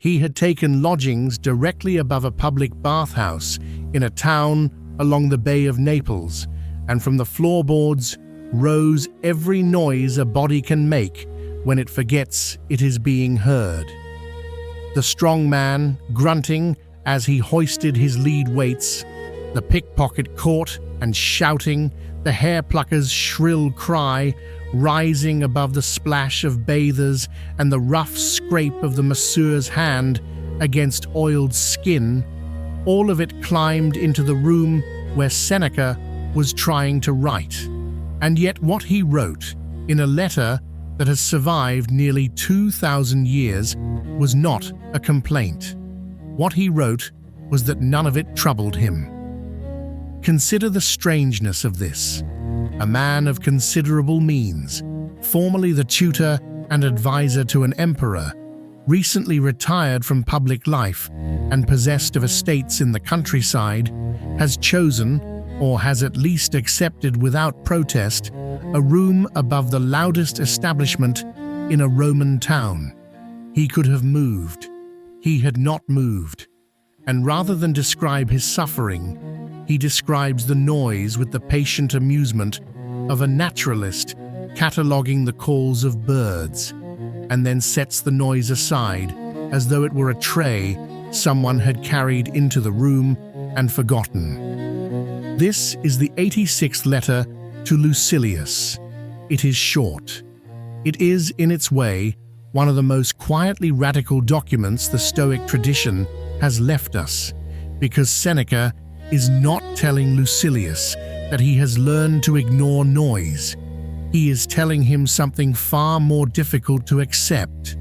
He had taken lodgings directly above a public bathhouse in a town along the Bay of Naples, and from the floorboards rose every noise a body can make when it forgets it is being heard. The strong man grunting as he hoisted his lead weights, the pickpocket caught and shouting, the hair plucker's shrill cry rising above the splash of bathers and the rough scrape of the masseur's hand against oiled skin, all of it climbed into the room where Seneca was trying to write. And yet what he wrote in a letter that has survived nearly 2,000 years was not a complaint. What he wrote was that none of it troubled him. Consider the strangeness of this. A man of considerable means, formerly the tutor and advisor to an emperor, recently retired from public life and possessed of estates in the countryside, has chosen, or has at least accepted without protest, a room above the loudest establishment in a Roman town. He could have moved. He had not moved. And rather than describe his suffering, he describes the noise with the patient amusement of a naturalist cataloguing the calls of birds, and then sets the noise aside as though it were a tray someone had carried into the room and forgotten. This is the 86th letter to Lucilius. It is short. It is, in its way, one of the most quietly radical documents the Stoic tradition has left us, because Seneca is not telling Lucilius that he has learned to ignore noise. He is telling him something far more difficult to accept.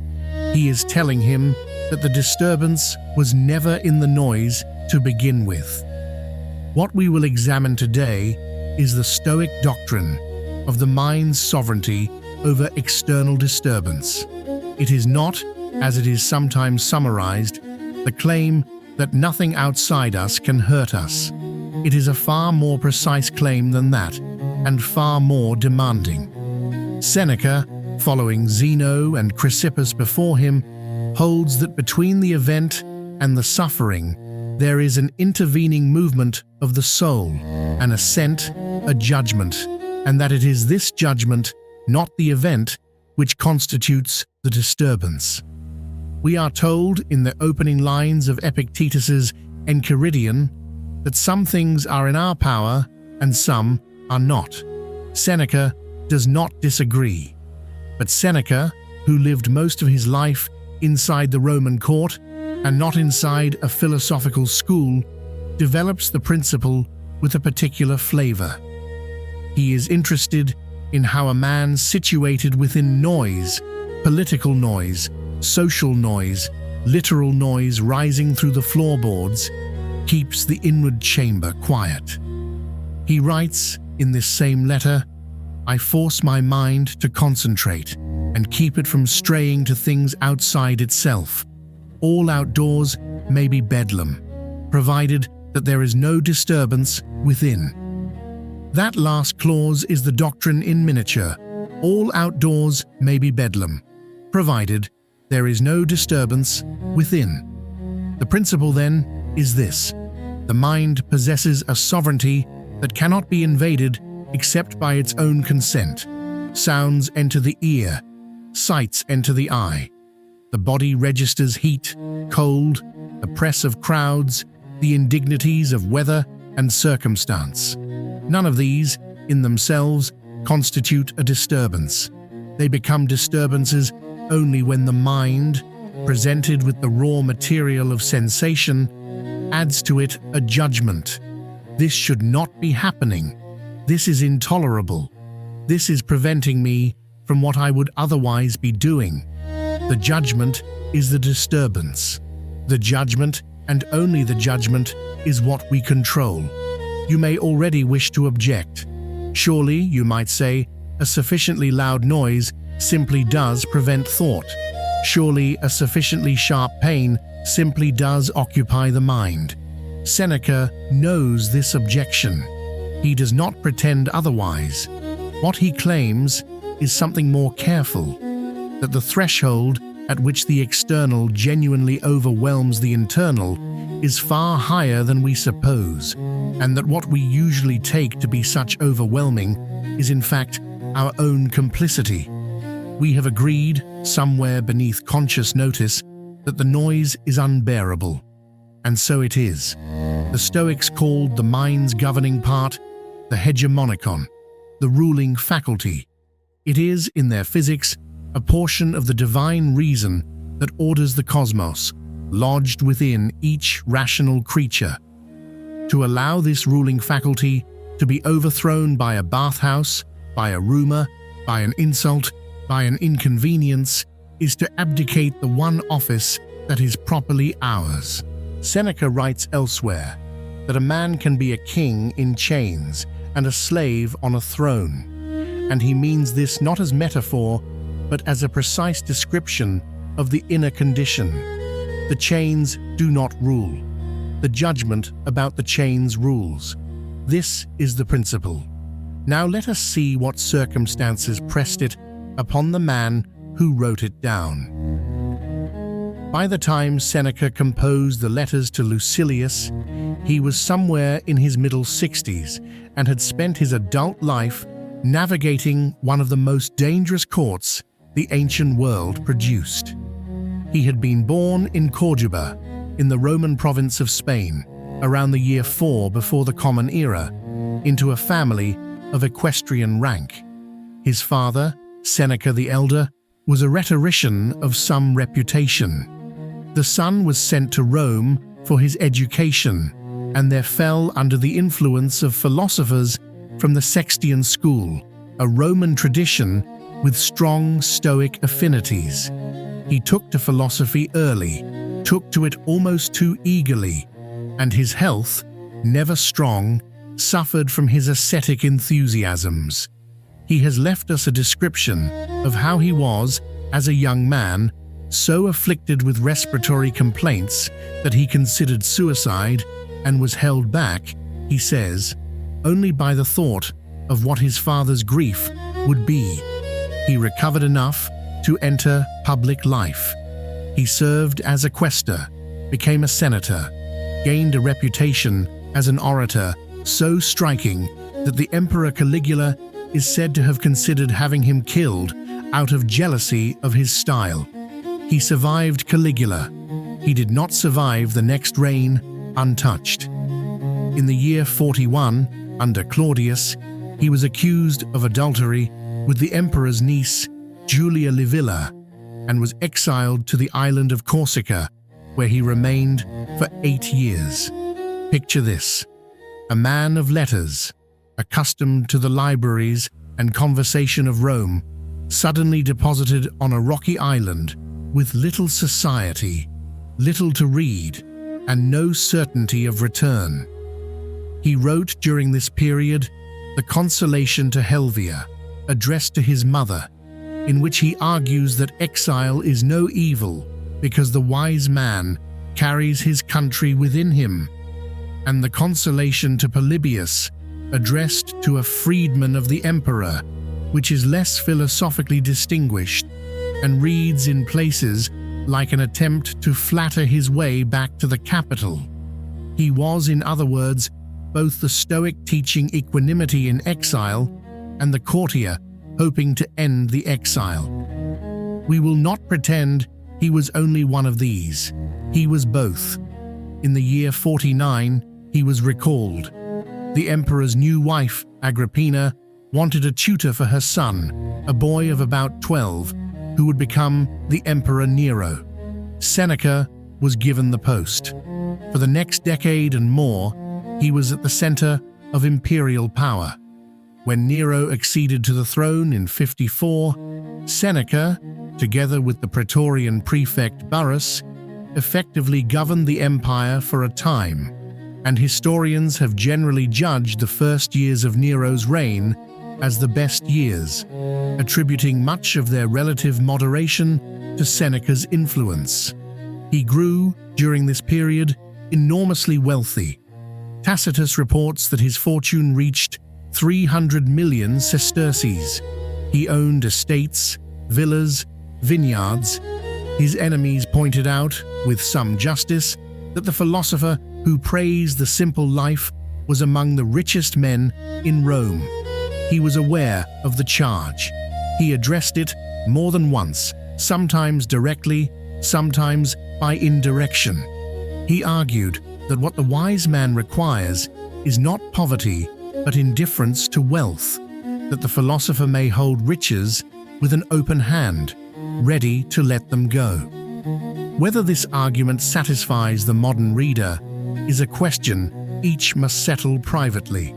He is telling him that the disturbance was never in the noise to begin with. What we will examine today is the Stoic doctrine of the mind's sovereignty over external disturbance. It is not, as it is sometimes summarized, the claim that nothing outside us can hurt us. It is a far more precise claim than that, and far more demanding. Seneca, following Zeno and Chrysippus before him, holds that between the event and the suffering, there is an intervening movement of the soul, an assent, a judgment, and that it is this judgment, not the event, which constitutes the disturbance. We are told in the opening lines of Epictetus's Enchiridion that some things are in our power and some are not. Seneca does not disagree. But Seneca, who lived most of his life inside the Roman court and not inside a philosophical school, develops the principle with a particular flavor. He is interested in how a man situated within noise, political noise, social noise, literal noise rising through the floorboards, keeps the inward chamber quiet. He writes in this same letter, "I force my mind to concentrate and keep it from straying to things outside itself. All outdoors may be bedlam, provided that there is no disturbance within." That last clause is the doctrine in miniature. All outdoors may be bedlam, provided there is no disturbance within. The principle, then, is this: the mind possesses a sovereignty that cannot be invaded except by its own consent. Sounds enter the ear, sights enter the eye. The body registers heat, cold, the press of crowds, the indignities of weather and circumstance. None of these, in themselves, constitute a disturbance. They become disturbances only when the mind, presented with the raw material of sensation, adds to it a judgment. This should not be happening. This is intolerable. This is preventing me from what I would otherwise be doing. The judgment is the disturbance. The judgment, and only the judgment, is what we control. You may already wish to object. Surely, you might say, a sufficiently loud noise simply does prevent thought. Surely a sufficiently sharp pain simply does occupy the mind. Seneca knows this objection. He does not pretend otherwise. What he claims is something more careful, that the threshold at which the external genuinely overwhelms the internal is far higher than we suppose, and that what we usually take to be such overwhelming is in fact our own complicity. We have agreed, somewhere beneath conscious notice, that the noise is unbearable. And so it is. The Stoics called the mind's governing part the hegemonikon, the ruling faculty. It is, in their physics, a portion of the divine reason that orders the cosmos, lodged within each rational creature. To allow this ruling faculty to be overthrown by a bathhouse, by a rumor, by an insult, by an inconvenience, is to abdicate the one office that is properly ours. Seneca writes elsewhere that a man can be a king in chains and a slave on a throne, and he means this not as metaphor, but as a precise description of the inner condition. The chains do not rule. The judgment about the chains rules. This is the principle. Now let us see what circumstances pressed it upon the man who wrote it down. By the time Seneca composed the letters to Lucilius, he was somewhere in his middle 60s and had spent his adult life navigating one of the most dangerous courts the ancient world produced. He had been born in Corduba, in the Roman province of Spain, around the year 4 before the Common Era, into a family of equestrian rank. His father, Seneca the Elder, was a rhetorician of some reputation. The son was sent to Rome for his education, and there fell under the influence of philosophers from the Sextian school, a Roman tradition with strong Stoic affinities. He took to philosophy early, took to it almost too eagerly, and his health, never strong, suffered from his ascetic enthusiasms. He has left us a description of how he was, as a young man, so afflicted with respiratory complaints that he considered suicide and was held back, he says, only by the thought of what his father's grief would be. He recovered enough to enter public life. He served as a quaestor, became a senator, gained a reputation as an orator so striking that the Emperor Caligula is said to have considered having him killed out of jealousy of his style. He survived Caligula. He did not survive the next reign untouched. In the year 41, under Claudius, he was accused of adultery with the emperor's niece, Julia Livilla, and was exiled to the island of Corsica, where he remained for 8 years. Picture this: a man of letters, accustomed to the libraries and conversation of Rome, suddenly deposited on a rocky island with little society, little to read, and no certainty of return. He wrote during this period the Consolation to Helvia, addressed to his mother, in which he argues that exile is no evil because the wise man carries his country within him, and the Consolation to Polybius, addressed to a freedman of the emperor, which is less philosophically distinguished and reads in places like an attempt to flatter his way back to the capital. He was, in other words, both the Stoic teaching equanimity in exile and the courtier hoping to end the exile. We will not pretend he was only one of these. He was both. In the year 49, he was recalled. The emperor's new wife, Agrippina, wanted a tutor for her son, a boy of about 12, who would become the Emperor Nero. Seneca was given the post. For the next decade and more, he was at the center of imperial power. When Nero acceded to the throne in 54, Seneca, together with the Praetorian prefect Burrus, effectively governed the empire for a time, and historians have generally judged the first years of Nero's reign as the best years, attributing much of their relative moderation to Seneca's influence. He grew, during this period, enormously wealthy. Tacitus reports that his fortune reached 300 million sesterces. He owned estates, villas, vineyards, His enemies pointed out, with some justice, that the philosopher who praised the simple life was among the richest men in Rome. He was aware of the charge. He addressed it more than once, sometimes directly, sometimes by indirection. He argued that what the wise man requires is not poverty, but indifference to wealth, that the philosopher may hold riches with an open hand, ready to let them go. Whether this argument satisfies the modern reader is a question each must settle privately.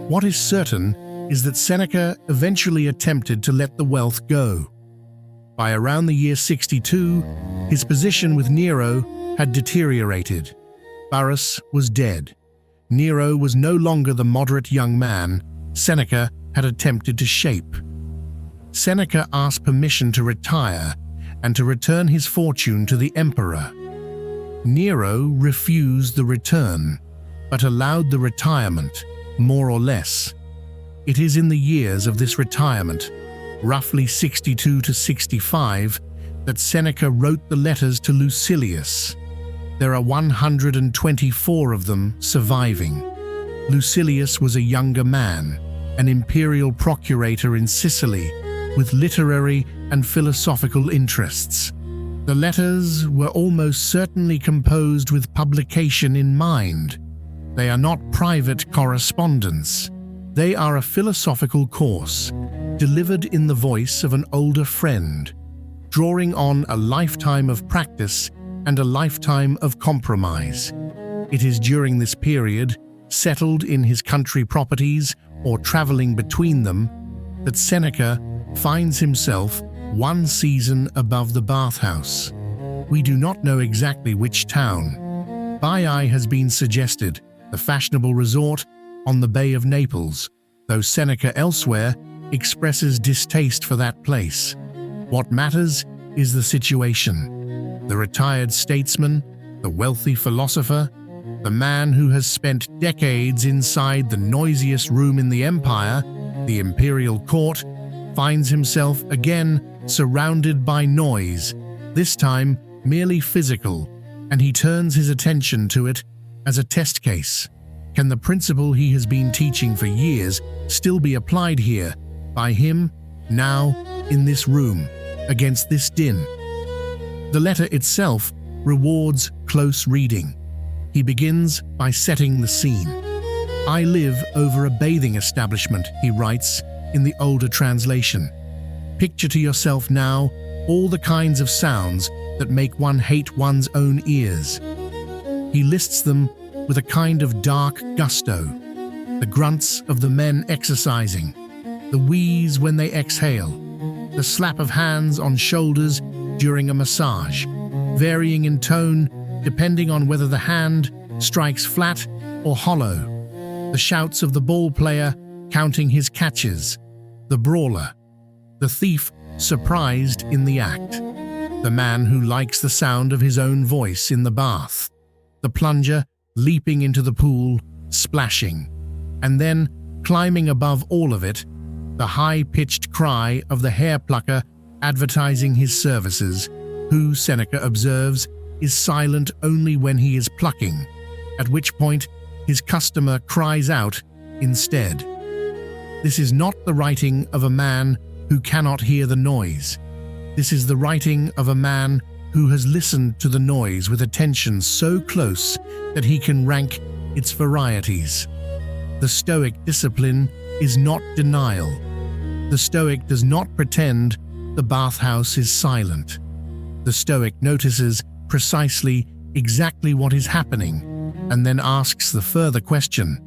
What is certain is that Seneca eventually attempted to let the wealth go. By around the year 62, his position with Nero had deteriorated. Varus was dead. Nero was no longer the moderate young man Seneca had attempted to shape. Seneca asked permission to retire and to return his fortune to the emperor. Nero refused the return, but allowed the retirement, more or less. It is in the years of this retirement, roughly 62 to 65, that Seneca wrote the letters to Lucilius. There are 124 of them surviving. Lucilius was a younger man, an imperial procurator in Sicily, with literary and philosophical interests. The letters were almost certainly composed with publication in mind. They are not private correspondence. They are a philosophical course, delivered in the voice of an older friend, drawing on a lifetime of practice and a lifetime of compromise. It is during this period, settled in his country properties or traveling between them, that Seneca finds himself one season above the Bathhouse. We do not know exactly which town. Baiae has been suggested, the fashionable resort on the Bay of Naples, though Seneca elsewhere expresses distaste for that place. What matters is the situation. The retired statesman, the wealthy philosopher, the man who has spent decades inside the noisiest room in the empire, the imperial court, finds himself again surrounded by noise, this time merely physical, and he turns his attention to it as a test case. Can the principle he has been teaching for years still be applied here, by him, now, in this room, against this din? The letter itself rewards close reading. He begins by setting the scene. "I live over a bathing establishment," he writes in the older translation. "Picture to yourself now all the kinds of sounds that make one hate one's own ears." He lists them with a kind of dark gusto: the grunts of the men exercising, the wheeze when they exhale, the slap of hands on shoulders during a massage, varying in tone depending on whether the hand strikes flat or hollow, the shouts of the ball player counting his catches, the brawler, the thief surprised in the act, the man who likes the sound of his own voice in the bath, the plunger leaping into the pool, splashing, and then, climbing above all of it, the high-pitched cry of the hair plucker advertising his services, who, Seneca observes, is silent only when he is plucking, at which point his customer cries out instead. This is not the writing of a man who cannot hear the noise. This is the writing of a man who has listened to the noise with attention so close that he can rank its varieties. The Stoic discipline is not denial. The Stoic does not pretend the bathhouse is silent. The Stoic notices precisely exactly what is happening and then asks the further question: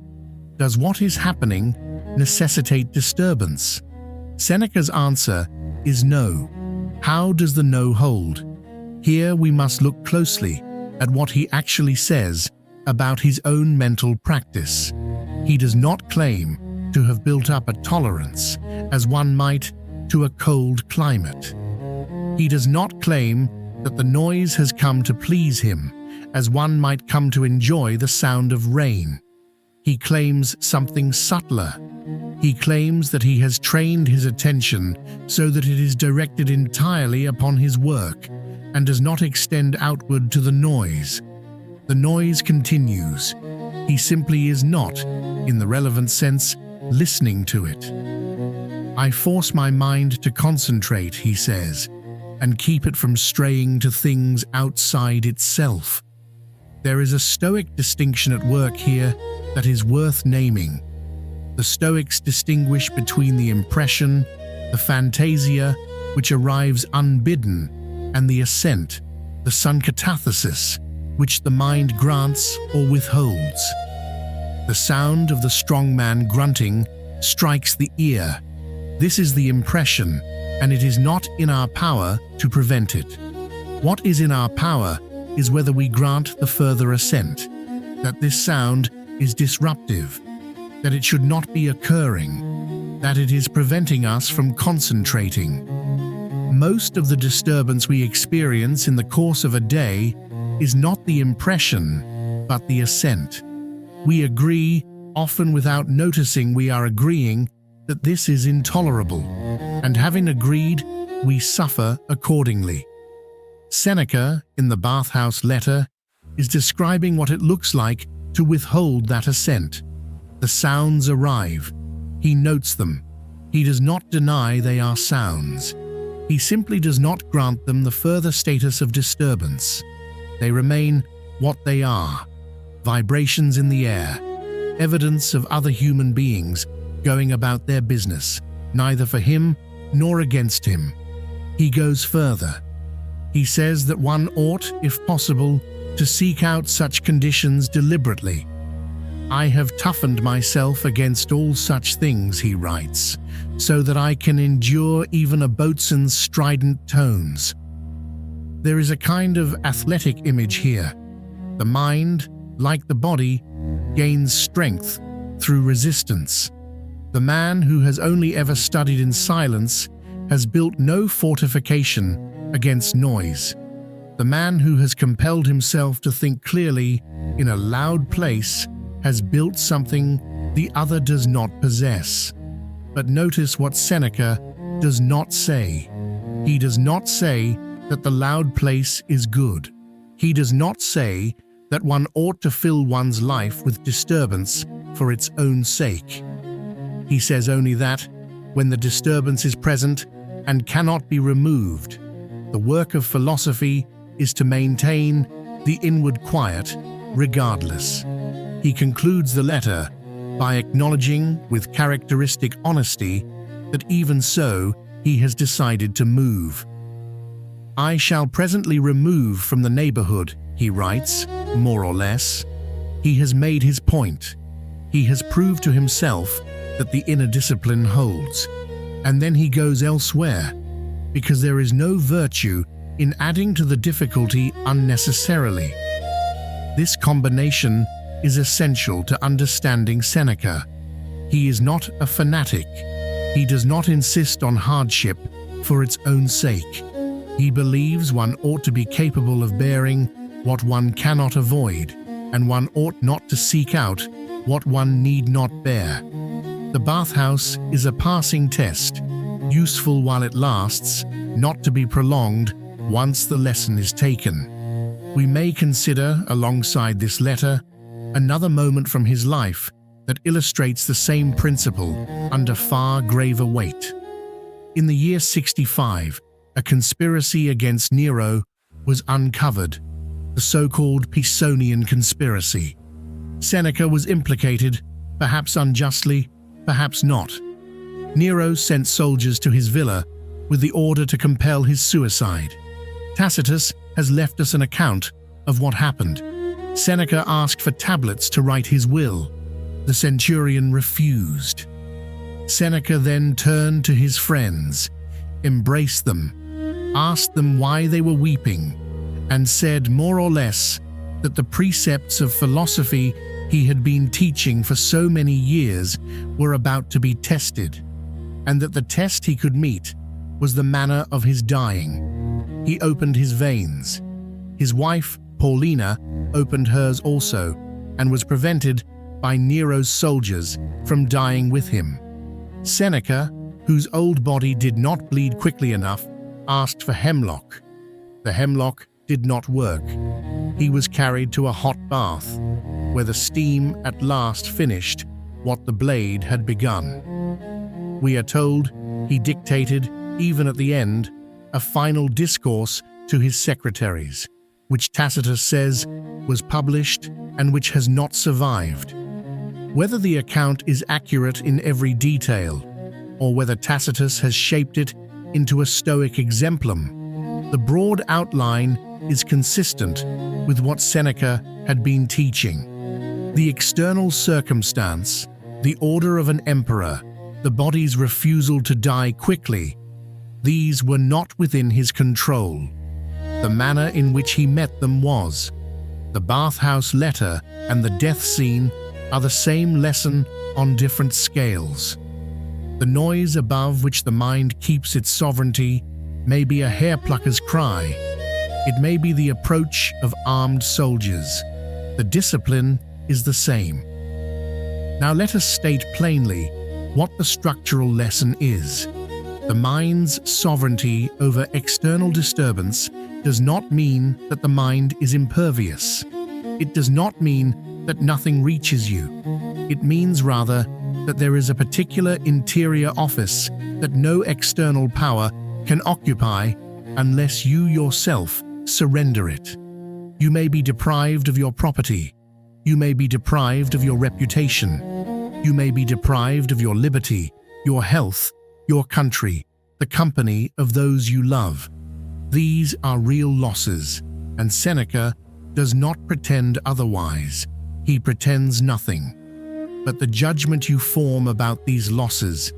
does what is happening necessitate disturbance? Seneca's answer is no. How does the no hold? Here we must look closely at what he actually says about his own mental practice. He does not claim to have built up a tolerance, as one might, to a cold climate. He does not claim that the noise has come to please him, as one might come to enjoy the sound of rain. He claims something subtler. He claims that he has trained his attention so that it is directed entirely upon his work, and does not extend outward to the noise. The noise continues. He simply is not, in the relevant sense, listening to it. I force my mind to concentrate, he says, and keep it from straying to things outside itself. There is a Stoic distinction at work here that is worth naming. The Stoics distinguish between the impression, the fantasia, which arrives unbidden, and the assent, the syncathesis, which the mind grants or withholds. The sound of the strong man grunting strikes the ear. This is the impression, and it is not in our power to prevent it. What is in our power is whether we grant the further assent, that this sound is disruptive, that it should not be occurring, that it is preventing us from concentrating. Most of the disturbance we experience in the course of a day is not the impression, but the assent. We agree, often without noticing we are agreeing, that this is intolerable, and having agreed, we suffer accordingly. Seneca, in the Bathhouse letter, is describing what it looks like to withhold that assent. The sounds arrive. He notes them. He does not deny they are sounds. He simply does not grant them the further status of disturbance. They remain what they are, vibrations in the air, evidence of other human beings going about their business, neither for him nor against him. He goes further. He says that one ought, if possible, to seek out such conditions deliberately. I have toughened myself against all such things, he writes, so that I can endure even a boatswain's strident tones. There is a kind of athletic image here. The mind, like the body, gains strength through resistance. The man who has only ever studied in silence has built no fortification against noise. The man who has compelled himself to think clearly in a loud place has built something the other does not possess. But notice what Seneca does not say. He does not say that the loud place is good. He does not say that one ought to fill one's life with disturbance for its own sake. He says only that, when the disturbance is present and cannot be removed, the work of philosophy is to maintain the inward quiet regardless. He concludes the letter by acknowledging with characteristic honesty that even so he has decided to move. I shall presently remove from the neighborhood, he writes, more or less. He has made his point. He has proved to himself that the inner discipline holds. And then he goes elsewhere, because there is no virtue in adding to the difficulty unnecessarily. This combination is essential to understanding Seneca. He is not a fanatic. He does not insist on hardship for its own sake. He believes one ought to be capable of bearing what one cannot avoid, and one ought not to seek out what one need not bear. The bathhouse is a passing test, useful while it lasts, not to be prolonged once the lesson is taken. We may consider, alongside this letter, another moment from his life that illustrates the same principle under far graver weight. In the year 65, a conspiracy against Nero was uncovered, the so-called Pisonian conspiracy. Seneca was implicated, perhaps unjustly, perhaps not. Nero sent soldiers to his villa with the order to compel his suicide. Tacitus has left us an account of what happened. Seneca asked for tablets to write his will. The centurion refused. Seneca then turned to his friends, embraced them, asked them why they were weeping, and said more or less that the precepts of philosophy he had been teaching for so many years were about to be tested, and that the test he could meet was the manner of his dying. He opened his veins. His wife, Paulina, opened hers also, and was prevented by Nero's soldiers from dying with him. Seneca, whose old body did not bleed quickly enough, asked for hemlock. The hemlock did not work. He was carried to a hot bath, where the steam at last finished what the blade had begun. We are told he dictated, even at the end, a final discourse to his secretaries, which Tacitus says was published and which has not survived. Whether the account is accurate in every detail, or whether Tacitus has shaped it into a Stoic exemplum, the broad outline is consistent with what Seneca had been teaching. The external circumstance, the order of an emperor, the body's refusal to die quickly, these were not within his control. The manner in which he met them was. The bathhouse letter and the death scene are the same lesson on different scales. The noise above which the mind keeps its sovereignty may be a hair-plucker's cry. It may be the approach of armed soldiers. The discipline is the same. Now let us state plainly what the structural lesson is. The mind's sovereignty over external disturbance does not mean that the mind is impervious. It does not mean that nothing reaches you. It means rather that there is a particular interior office that no external power can occupy unless you yourself surrender it. You may be deprived of your property. You may be deprived of your reputation. You may be deprived of your liberty, your health, your country, the company of those you love. These are real losses, and Seneca does not pretend otherwise. He pretends nothing. But the judgment you form about these losses,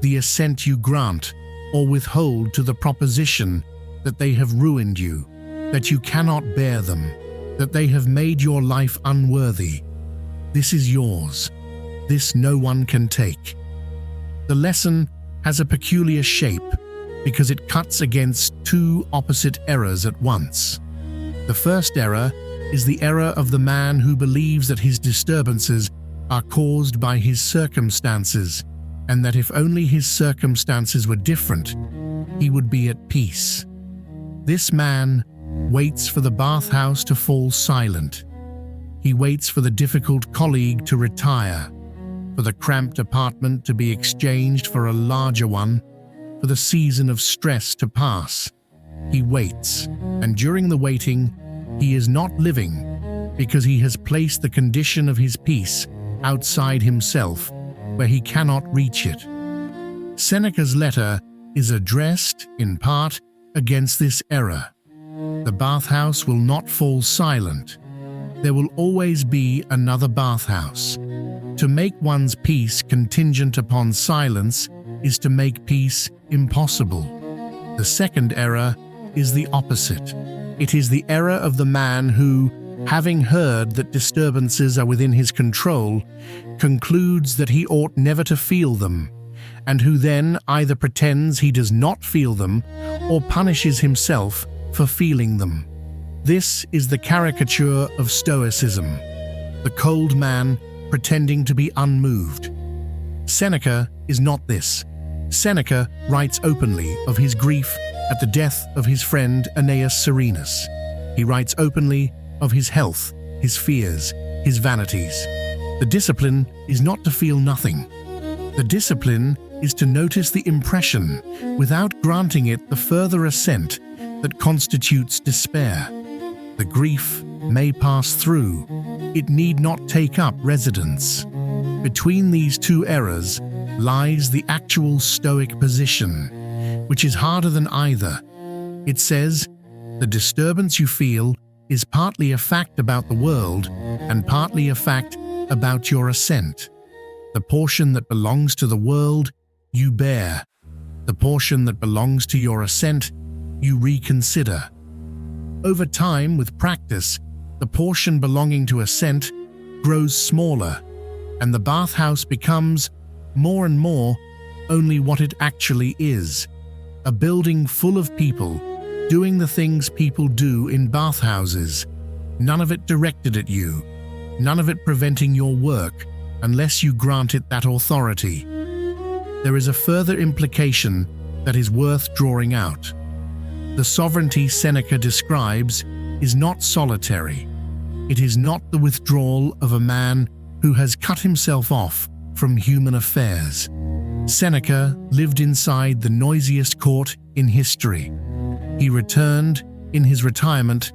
the assent you grant or withhold to the proposition that they have ruined you, that you cannot bear them, that they have made your life unworthy, this is yours. This no one can take. The lesson has a peculiar shape because it cuts against two opposite errors at once. The first error is the error of the man who believes that his disturbances are caused by his circumstances, and that if only his circumstances were different, he would be at peace. This man waits for the bathhouse to fall silent. He waits for the difficult colleague to retire, for the cramped apartment to be exchanged for a larger one, for the season of stress to pass. He waits, and during the waiting, he is not living because he has placed the condition of his peace outside himself, where he cannot reach it. Seneca's letter is addressed, in part, against this error. The bathhouse will not fall silent. There will always be another bathhouse. To make one's peace contingent upon silence is to make peace impossible. The second error is the opposite. It is the error of the man who, having heard that disturbances are within his control, concludes that he ought never to feel them, and who then either pretends he does not feel them or punishes himself for feeling them. This is the caricature of Stoicism, the cold man pretending to be unmoved. Seneca is not this. Seneca writes openly of his grief at the death of his friend Aeneas Serenus. He writes openly of his health, his fears, his vanities. The discipline is not to feel nothing. The discipline is to notice the impression without granting it the further assent that constitutes despair. The grief may pass through. It need not take up residence. Between these two errors lies the actual Stoic position, which is harder than either. It says, the disturbance you feel is partly a fact about the world and partly a fact about your assent. The portion that belongs to the world, you bear. The portion that belongs to your assent, you reconsider. Over time, with practice, the portion belonging to assent grows smaller, and the bathhouse becomes, more and more, only what it actually is, a building full of people, doing the things people do in bathhouses, none of it directed at you, none of it preventing your work, unless you grant it that authority. There is a further implication that is worth drawing out. The sovereignty Seneca describes is not solitary. It is not the withdrawal of a man who has cut himself off from human affairs. Seneca lived inside the noisiest court in history. He returned, in his retirement,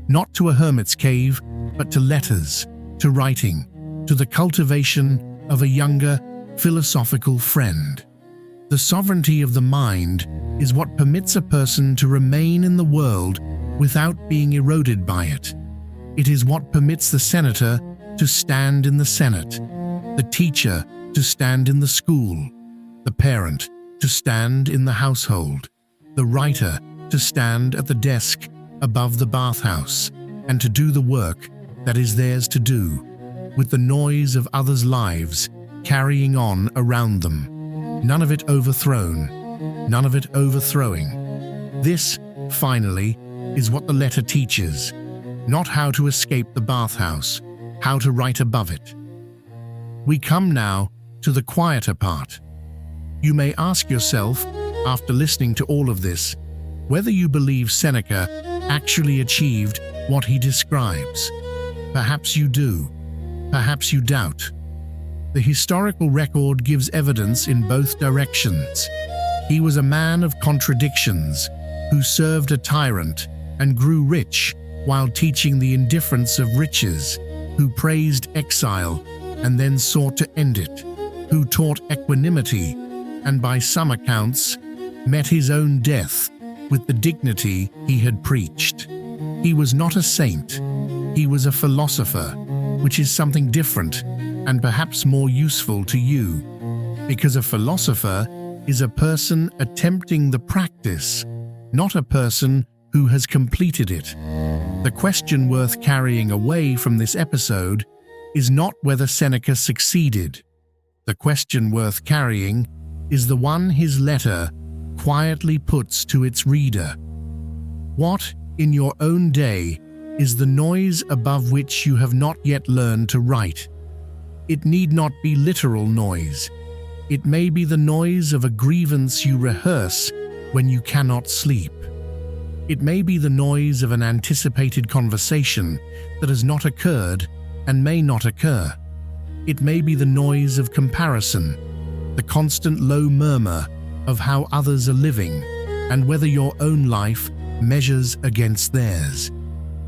not to a hermit's cave, but to letters, to writing, to the cultivation of a younger, philosophical friend. The sovereignty of the mind is what permits a person to remain in the world without being eroded by it. It is what permits the senator to stand in the Senate, the teacher to stand in the school, the parent to stand in the household, the writer to stand at the desk above the bathhouse, and to do the work that is theirs to do, with the noise of others' lives carrying on around them. None of it overthrown, none of it overthrowing. This, finally, is what the letter teaches, not how to escape the bathhouse, how to write above it. We come now to the quieter part. You may ask yourself, after listening to all of this, whether you believe Seneca actually achieved what he describes. Perhaps you do, perhaps you doubt. The historical record gives evidence in both directions. He was a man of contradictions, who served a tyrant and grew rich while teaching the indifference of riches, who praised exile and then sought to end it, who taught equanimity and by some accounts met his own death with the dignity he had preached. He was not a saint, he was a philosopher, which is something different and perhaps more useful to you, because a philosopher is a person attempting the practice, not a person who has completed it. The question worth carrying away from this episode is not whether Seneca succeeded. The question worth carrying is the one his letter quietly puts to its reader. What, in your own day, is the noise above which you have not yet learned to write? It need not be literal noise. It may be the noise of a grievance you rehearse when you cannot sleep. It may be the noise of an anticipated conversation that has not occurred and may not occur. It may be the noise of comparison, the constant low murmur of how others are living and whether your own life measures against theirs.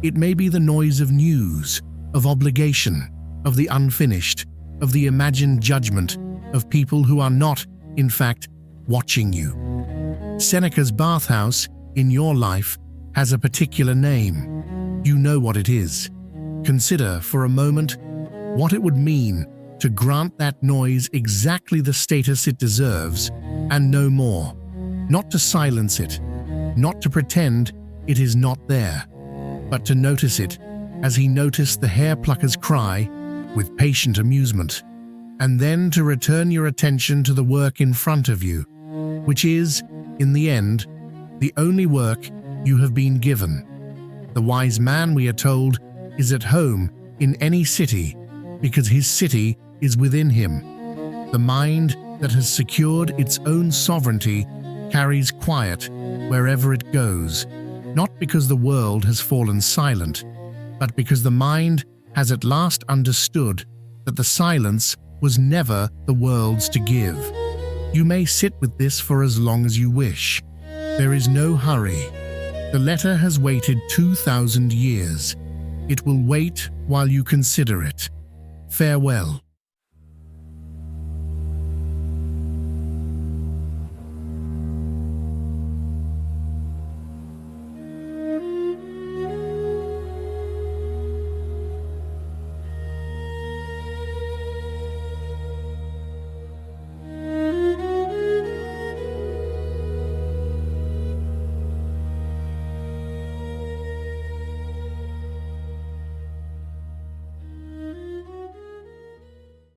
It may be the noise of news, of obligation, of the unfinished, of the imagined judgment of people who are not, in fact, watching you. Seneca's bathhouse in your life has a particular name. You know what it is. Consider for a moment what it would mean to grant that noise exactly the status it deserves and no more. Not to silence it, not to pretend it is not there, but to notice it as he noticed the hair plucker's cry with patient amusement, and then to return your attention to the work in front of you, which is, in the end, the only work you have been given. The wise man, we are told, is at home in any city because his city is within him. The mind that has secured its own sovereignty carries quiet wherever it goes, not because the world has fallen silent, but because the mind has at last understood that the silence was never the world's to give. You may sit with this for as long as you wish. There is no hurry. The letter has waited 2,000 years. It will wait while you consider it. Farewell.